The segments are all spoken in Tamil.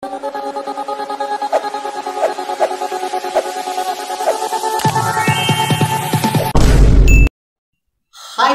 ஹாய்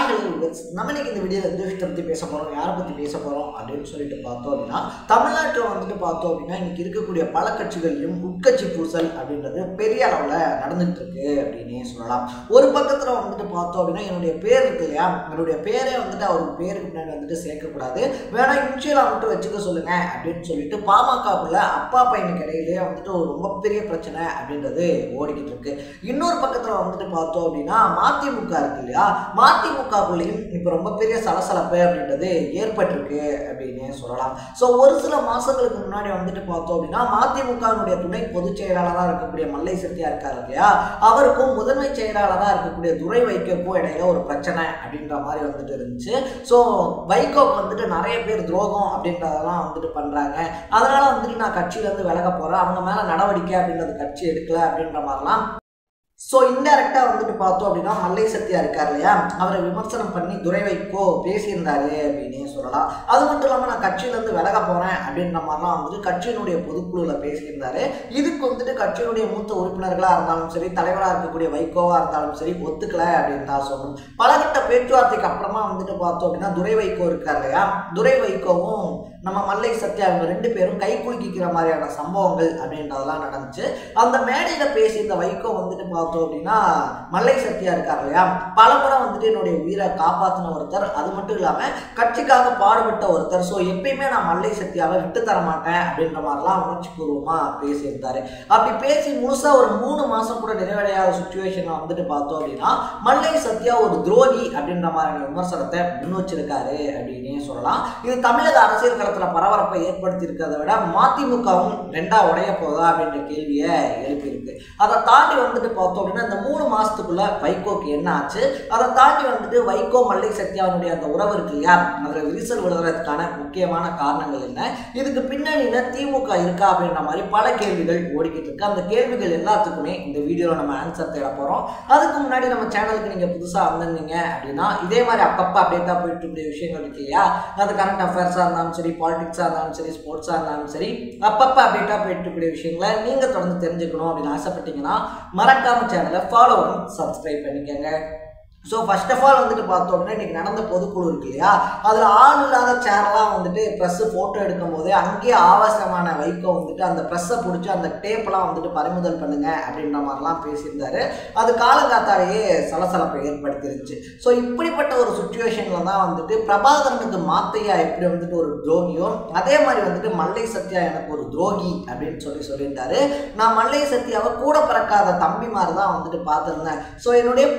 ஹலோ வியூவர்ஸ், நம்ம இன்னைக்கு இந்த வீடியோவில் எந்த விஷயத்தை பற்றி பேச போகிறோம், யாரை பற்றி பேச போகிறோம் அப்படின்னு சொல்லிட்டு பார்த்தோம் அப்படின்னா, தமிழ்நாட்டில் வந்துட்டு பார்த்தோம் அப்படின்னா இன்னைக்கு இருக்கக்கூடிய பல கட்சிகளிலும் உட்கட்சி பூசல் அப்படின்றது பெரிய அளவில் நடந்துகிட்டு இருக்கு அப்படின்னே சொல்லலாம். ஒரு பக்கத்தில் வந்துட்டு பார்த்தோம் அப்படின்னா என்னுடைய பேர் இருக்கு இல்லையா, என்னுடைய பேரே வந்துட்டு அவருக்கு பேருக்கு பின்னாடி வந்துட்டு சேர்க்கக்கூடாது, வேணா இன்ஷியலாக வந்துட்டு வச்சுக்க சொல்லுங்க அப்படின்னு சொல்லிட்டு பாமகக்குள்ள அப்பா பையனுக்கு இடையிலேயே வந்துட்டு ஒரு ரொம்ப பெரிய பிரச்சனை அப்படின்றது ஓடிக்கிட்டு இருக்கு. இன்னொரு பக்கத்தில் வந்துட்டு பார்த்தோம் அப்படின்னா மதிமுக இருக்கு இல்லையா, மதிமுகக்குள்ளேயும் இப்போ ரொம்ப பெரிய சலசலப்பு அப்படின்றது ஏற்பட்டிருக்கு அப்படின்னு சொல்லலாம். ஸோ ஒரு சில மாசங்களுக்கு முன்னாடி வந்துட்டு பார்த்தோம் அப்படின்னா மதிமுகனுடைய துணை பொதுச் செயலாளராக இருக்கக்கூடிய மல்லை செட்டியார் இருக்காரு இல்லையா, அவருக்கும் முதன்மை செயலாளராக இருக்கக்கூடிய துரை வைகோக்கும் இடையில ஒரு பிரச்சனை அப்படின்ற மாதிரி வந்துட்டு இருந்துச்சு. ஸோ வைகோக்கு வந்துட்டு நிறைய பேர் துரோகம் அப்படின்றதெல்லாம் வந்துட்டு பண்றாங்க, அதனால வந்துட்டு நான் கட்சியிலேருந்து விலக போறேன், அவங்க மேல நடவடிக்கை அப்படின்றது கட்சி எடுக்கல அப்படின்ற மாதிரிலாம். ஸோ இன்டைரக்டா வந்துட்டு பார்த்தோம் அப்படின்னா மல்லை சத்யா இருக்கார் இல்லையா, அவரை விமர்சனம் பண்ணி துரை வைகோ பேசியிருந்தாரு அப்படின்னே சொல்லலாம். அது மட்டும் இல்லாமல் நான் கட்சியிலேருந்து விலக போறேன் அப்படின்ற மாதிரிலாம் வந்துட்டு கட்சியினுடைய பொதுக்குழுவில் பேசியிருந்தாரு. இதுக்கு வந்துட்டு கட்சியினுடைய மூத்த உறுப்பினர்களாக இருந்தாலும் சரி, தலைவராக இருக்கக்கூடிய வைகோவாக இருந்தாலும் சரி ஒத்துக்கல அப்படின்னு தான் சொல்லணும். பலகட்ட பேச்சுவார்த்தைக்கு அப்புறமா வந்துட்டு பார்த்தோம் அப்படின்னா துரை வைகோ இருக்கார் இல்லையா, துரை வைகோவும் நம்ம மல்லை சத்யா இவங்க ரெண்டு பேரும் கை குலுக்கிக்கிற மாதிரியான சம்பவங்கள் அப்படின்றதெல்லாம் நடந்துச்சு. அந்த மேடையில பேசி இந்த வைகோ வந்துட்டு பார்த்தோம் அப்படின்னா மல்லை சத்யா இருக்கார் இல்லையா, பல முறை வந்துட்டு என்னுடைய உயிரை காப்பாற்றின ஒருத்தர், அது மட்டும் இல்லாம கட்சிக்காக பாடுபட்ட ஒருத்தர், ஸோ எப்பயுமே நான் மல்லை சத்யாவை விட்டு தர மாட்டேன் அப்படின்ற மாதிரிலாம் உணர்ச்சி பூர்வமா பேசியிருந்தாரு. அப்படி பேசி முழுசா ஒரு 3 மாசம் கூட நிறைவடையாத சுச்சுவேஷன்ல வந்துட்டு பார்த்தோம் அப்படின்னா மல்லை சத்யா ஒரு துரோகி அப்படின்ற மாதிரியான விமர்சனத்தை முன் வச்சிருக்காரு அப்படின்னே சொல்லலாம். இது தமிழக அரசியல் பரபரப்பை ஏற்படுத்தி இருக்கிறத விட மதிமுகவும் ரெண்டா உடைய போதா அப்படின்ற கேள்வியை எழுப்பியிருக்கு. அதை தாண்டி வந்துட்டு பார்த்தோம் அப்படின்னா இந்த 3 மாசத்துக்குள்ள வைகோக்கு என்ன ஆச்சு, அதை தாண்டி வந்துட்டு வைகோ மல்லை சத்யாவுடைய அந்த உறவு இருக்கு இல்லையா, அதுல விரிசல் விழுறதுக்கான முக்கியமான காரணங்கள் என்ன, இதுக்கு பின்னணியில திமுக இருக்கா அப்படின்ற மாதிரி பல கேள்விகள் ஓடிக்கிட்டு இருக்கு. அந்த கேள்விகள் எல்லாத்துக்குமே இந்த வீடியோல நம்ம ஆன்சர் தேட போறோம். அதுக்கு முன்னாடி நம்ம சேனலுக்கு நீங்க புதுசா வந்திருந்தீங்க அப்படின்னா இதே மாதிரி அப்பப்ப அப்டேட்டா போயிட்டு இருக்கிற விஷயங்கள் இருக்கு இல்லையா, அது கரண்ட் அஃபேர்ஸா இருந்தாலும் சரி, பாலிடிக்ஸா இருந்தாலும் சரி, ஸ்போர்ட்ஸா இருந்தாலும் சரி, அப்பப்ப அப்டேட்டா போயிட்டு இருக்கக்கூடிய விஷயங்களை நீங்க தொடர்ந்து தெரிஞ்சுக்கணும் அப்படின்னு ஆசைப்பட்டீங்கன்னா மறக்காம சேனலை ஃபாலோ பண்ணி சப்ஸ்கிரைப் பண்ணிக்கங்க. ஸோ ஃபர்ஸ்ட் ஆஃப் ஆல் வந்துட்டு பார்த்தோம் அப்படின்னா இன்னைக்கு நடந்த பொதுக்குழு இருக்கு இல்லையா, அதில் ஆள் இல்லாத சேரெல்லாம் வந்துட்டு ப்ரெஸ்ஸு ஃபோட்டோ எடுக்கும் போது அங்கேயே ஆபாசமான வைகோ வந்துட்டு அந்த ப்ரெஸ்ஸை பிடிச்சி அந்த டேப்பெல்லாம் வந்துட்டு பறிமுதல் பண்ணுங்க அப்படின்ற மாதிரிலாம் பேசியிருந்தாரு. அது காலங்காத்தாலேயே சலசலப்பை ஏற்படுத்திருச்சு. ஸோ இப்படிப்பட்ட ஒரு சுச்சுவேஷனில் தான் வந்துட்டு பிரபாகரனுக்கு மாத்தையா எப்படி வந்துட்டு ஒரு துரோகியோ அதே மாதிரி வந்துட்டு மல்லை சத்யா எனக்கு ஒரு துரோகி அப்படின்னு சொல்லியிருந்தாரு. நான் மல்லை சத்யாவை கூட பிறக்காத தம்பி மாதிரி தான் வந்துட்டு பார்த்துருந்தேன். ஸோ என்னுடைய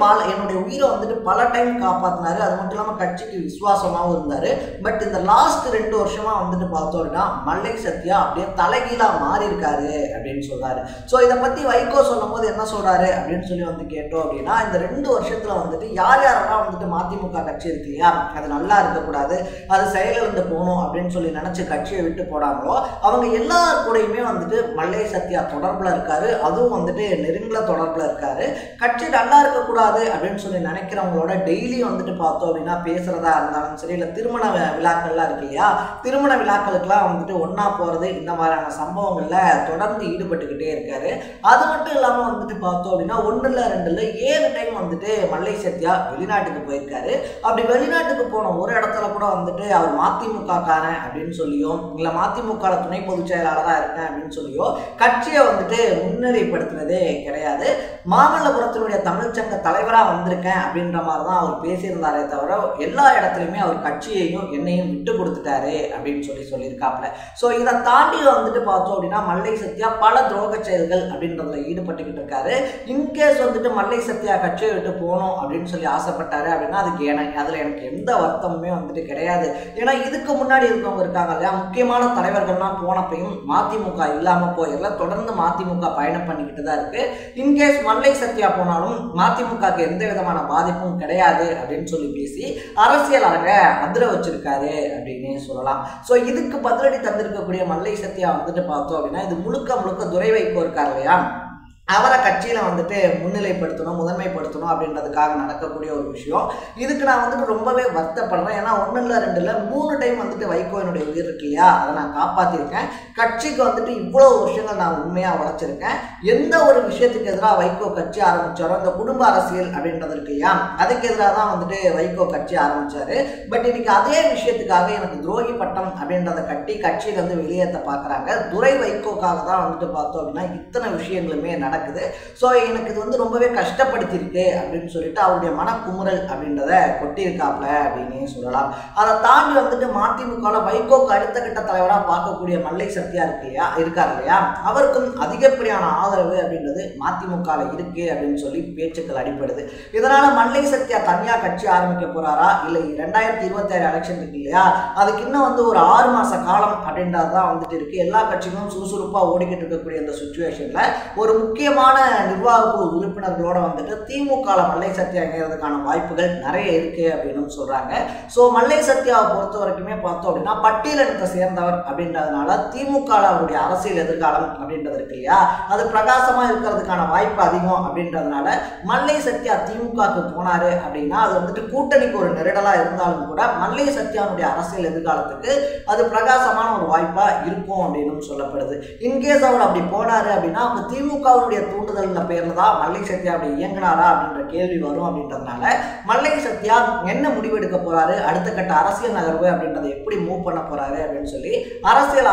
உயிரை வந்துட்டு பல டைம் காப்பாத்தினாரு, அது மட்டும் இல்லாம கட்சிக்கு விசுவாசமாகவும் இருந்தாரு. பட் இந்த லாஸ்ட் 2 வருஷமா வந்துட்டு பார்த்தோம்னா மல்லை சத்யா அப்படியே தலைகீழா மாறி இருக்காரு அப்படின்னு சொல்றாரு. ஸோ இதை பத்தி வைகோ சொல்லும் போது என்ன சொல்றாரு அப்படின்னு சொல்லி வந்து கேட்டோம் அப்படின்னா, இந்த 2 வருஷத்துல வந்துட்டு யார் யாரெல்லாம் வந்துட்டு மதிமுக கட்சி இருக்கு இல்லையா, அது நல்லா இருக்கக்கூடாது, அது செயலிழந்து போகணும் அப்படின்னு சொல்லி நினைச்சு கட்சியை விட்டு போடாங்களோ அவங்க எல்லார் கூடயுமே வந்துட்டு மல்லை சத்யா தொடர்புல இருக்காரு, அதுவும் வந்துட்டு நெருங்கில தொடர்புல இருக்காரு. கட்சி நல்லா இருக்கக்கூடாது அப்படின்னு சொல்லி நினைக்கிறவங்களோட டெய்லி வந்துட்டு பார்த்தோம் அப்படின்னா பேசுறதா இருந்தாலும் சரி, இல்லை திருமண விழாக்கள்லாம் இருக்கு இல்லையா, திருமண விழாக்களுக்கெல்லாம் வந்துட்டு ஒன்னா போறது, இந்த மாதிரியான சம்பவங்கள்ல தொடர்ந்து ஈடுபட்டுக்கிட்டே இருக்காரு. அது மட்டும் இல்லாம வந்துட்டு பார்த்தோம் அப்படின்னா 1 இல்லை 2 இல்லை 7 டைம் வந்துட்டு மல்லை சத்யா வெளிநாட்டுக்கு போயிருக்காரு. அப்படி வெளிநாட்டுக்கு போன ஒரு இடத்துல கூட வந்துட்டு அவர் மதிமுக காரன் அப்படின்னு சொல்லியோ, இல்லை மதிமுக துணை பொதுச் செயலாளராக இருக்கேன் அப்படின்னு சொல்லியோ கட்சியை வந்துட்டு முன்னிலைப்படுத்துறதே கிடையாது. மாமல்லபுரத்தினுடைய தமிழ்ச்சங்க தலைவராக வந்திருக்கேன் அப்படின்ற மாதிரி தான் அவர் பேசியிருந்தாரே தவிர எல்லா இடத்துலையுமே அவர் கட்சியையும் என்னையும் விட்டு கொடுத்துட்டாரு அப்படின்னு சொல்லியிருக்காப்ல. ஸோ இதை தாண்டி வந்துட்டு பார்த்தோம் அப்படின்னா மல்லை சத்யா பல துரோக செயல்கள் அப்படின்றதுல ஈடுபட்டுக்கிட்டு இருக்காரு. இன்கேஸ் வந்துட்டு மல்லை சத்யா கட்சியை விட்டு போகணும் அப்படின்னு சொல்லி ஆசைப்பட்டாரு அப்படின்னா அதுல எனக்கு எந்த வருத்தமுமே வந்துட்டு கிடையாது. ஏன்னா இதுக்கு முன்னாடி இருக்கவங்க இருக்காங்க இல்லையா, முக்கியமான தலைவர்கள்லாம் போனப்பையும் மதிமுக இல்லாம போயிடல, தொடர்ந்து மதிமுக பயணம் பண்ணிக்கிட்டு தான் இருக்கு. இன்கேஸ் மல்லை சத்யா போனாலும் மதிமுகக்கு எந்த விதமான பாதிப்பும் கிடையாது அப்படின்னு சொல்லி பேசி அரசியல் அரங்க அதிர வச்சிருக்காரு அப்படின்னு சொல்லலாம். ஸோ இதுக்கு பதிலடி தந்திருக்கக்கூடிய மல்லை சத்யா வந்துட்டு பார்த்தோம் அப்படின்னா இது முழுக்க துரை வைகோ இருக்காரு இல்லையா, அவரை கட்சியில் வந்துட்டு முன்னிலைப்படுத்தணும், முதன்மைப்படுத்தணும் அப்படின்றதுக்காக நடக்கக்கூடிய ஒரு விஷயம். இதுக்கு நான் வந்துட்டு ரொம்பவே வருத்தப்படுறேன். ஏன்னா 1 இல்லை 2 இல்லை 3 டைம் வந்துட்டு வைகோனுடைய உயிர் இருக்கு இல்லையா, அதை நான் காப்பாற்றிருக்கேன். கட்சிக்கு வந்துட்டு இவ்வளோ வருஷங்கள் நான் உண்மையாக உழைச்சிருக்கேன். எந்த ஒரு விஷயத்துக்கு எதிராக வைகோ கட்சி ஆரம்பித்தாரோ, இந்த குடும்ப அரசியல் அப்படின்றது இருக்கு இல்லையா, அதுக்கு எதிராக தான் வந்துட்டு வைகோ கட்சி ஆரம்பித்தார். பட் இன்னைக்கு அதே விஷயத்துக்காக எனக்கு துரோகி பட்டம் அப்படின்றத கட்டி கட்சியிலேருந்து வெளியேற்ற பார்க்குறாங்க. துரை வைகோக்காக தான் வந்துட்டு பார்த்தோம் அப்படின்னா இத்தனை விஷயங்களுமே நடக்குது. ஸோ எனக்கு இது வந்து ரொம்பவே கஷ்டப்படுத்தியிருக்கு அப்படின்னு சொல்லிட்டு அவருடைய மனக்குமுறல் அப்படின்றத கொட்டியிருக்காப்ல அப்படின்னே சொல்லலாம். அதை தாண்டி வந்துட்டு மதிமுகவில் வைகோக்கு அடுத்த கட்ட தலைவராக பார்க்கக்கூடிய மல்லை சத்யா இருக்கார் இல்லையா, அவருக்கும் அதிகப்படியான ஆதரவு அப்படின்றது மதிமுகவில் இருக்கு அப்படின்னு சொல்லி பேச்சுக்கள் அடிப்படுது. இதனால மல்லை சத்யா தனியாக கட்சி ஆரம்பிக்க போறாரா, இல்லை 2026 எலெக்ஷன் இருக்கு இல்லையா, அதுக்கு இன்னும் வந்து ஒரு 6 மாச காலம் அப்படின்றது தான் வந்துட்டு இருக்கு. எல்லா கட்சிகளும் சுறுசுறுப்பாக ஓடிக்கிட்டு இருக்கக்கூடிய இந்த சுச்சுவேஷன்ல ஒரு முக்கியமான நிர்வாக குழு உறுப்பினர்களோட வந்துட்டு திமுகவில் மல்லை சத்யா இணைகிறதுக்கான வாய்ப்புகள் நிறைய இருக்கு அப்படின்னு சொல்றாங்க. ஸோ மல்லை சத்யாவை பொறுத்த வரைக்குமே பார்த்தோம் அப்படின்னா பட்டியலினத்தை சேர்ந்தவர் அப்படின்றதுனால திமுகவில் அவருடைய அரசியல் எதிர்காலம் அப்படின்றது இருக்கு இல்லையா, அது பிரகாசமா இருக்கிறதுக்கான வாய்ப்பு அதிகம் அப்படின்றதுனால மல்லை சத்யா திமுகவுக்கு போனாரு அப்படின்னா அது வந்துட்டு கூட்டணிக்கு ஒரு நெருடலா இருந்தாலும் கூட மல்லை சத்யாவுடைய அரசியல் எதிர்காலத்துக்கு அது பிரகாசமான ஒரு வாய்ப்பா இருக்கும் அப்படின்னு சொல்லப்படுது. இன்கேஸ் அவர் அப்படி போனாரு அப்படின்னா அப்ப திமுகவுடைய தூண்டுதல் பேர்ல தான் மல்லை சத்யா அப்படி இயங்கினாரா அப்படின்ற கேள்வி வரும். அப்படின்றதுனால மல்லை சத்யா என்ன முடிவெடுக்க போறாரு, அடுத்த கட்ட அரசியல் நகர்வு அப்படின்றத எப்படி மூவ் பண்ண போறாரு அப்படின்னு சொல்லி அரசியல்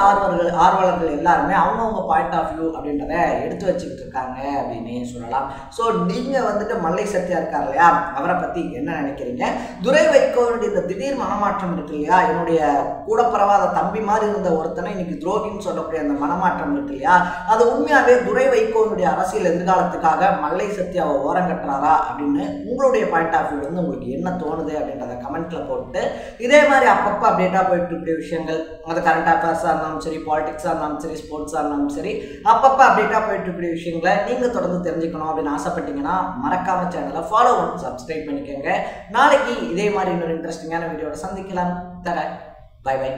ஆர்வலர்கள் எல்லாருமே அவங்கவுங்க பாயிண்ட் ஆஃப் வியூ அப்படின்றத எடுத்து வச்சுக்கிட்டு இருக்காங்க அப்படின்னு சொல்லலாம். ஸோ நீங்க வந்துட்டு மல்லை சத்யா இருக்கார் இல்லையா, அவரை பத்தி என்ன நினைக்கிறீங்க? துரை வைகோனுடைய இந்த திடீர் மனமாற்றம் இருக்கு இல்லையா, என்னுடைய கூட பரவாத தம்பி மாதிரி இருந்த ஒருத்தனை இன்னைக்கு துரோகின்னு சொல்லக்கூடிய அந்த மனமாற்றம் இருக்கு இல்லையா, அது உண்மையாவே துரை வைகோனுடைய அரசியல் எதிர்காலத்துக்காக மல்லை சத்யாவை ஓரங்கட்டுறாரா அப்படின்னு உங்களுடைய பாயிண்ட் ஆஃப் வியூ வந்து உங்களுக்கு என்ன தோணுது அப்படின்றத கமெண்ட்ல போட்டு இதே மாதிரி அப்பப்போ அப்டேட்டா போயிட்டு இருக்கிற விஷயங்கள், அது கரண்ட் அஃபேர்ஸாக இருந்தாலும் சரி, பாலிடிக்ஸாக இருந்தாலும் சரி, ஸ்போர்ட்ஸாக இருந்தாலும் சரி, அப்பப்போ அப்டேட்டா போயிட்டு இருக்கிற விஷயங்களை நீங்க தொடர்ந்து தெரிஞ்சுக்கணும் அப்படின்னு ஆசைப்பட்டீங்கன்னா மறக்காம சேனலை ஃபாலோ பண்ணி சப்ஸ்கிரைப் பண்ணிக்கோங்க. நாளைக்கு இதே மாதிரி இன்னொரு இன்ட்ரெஸ்டிங்கான வீடியோட சந்திக்கலாம். தர பை பை.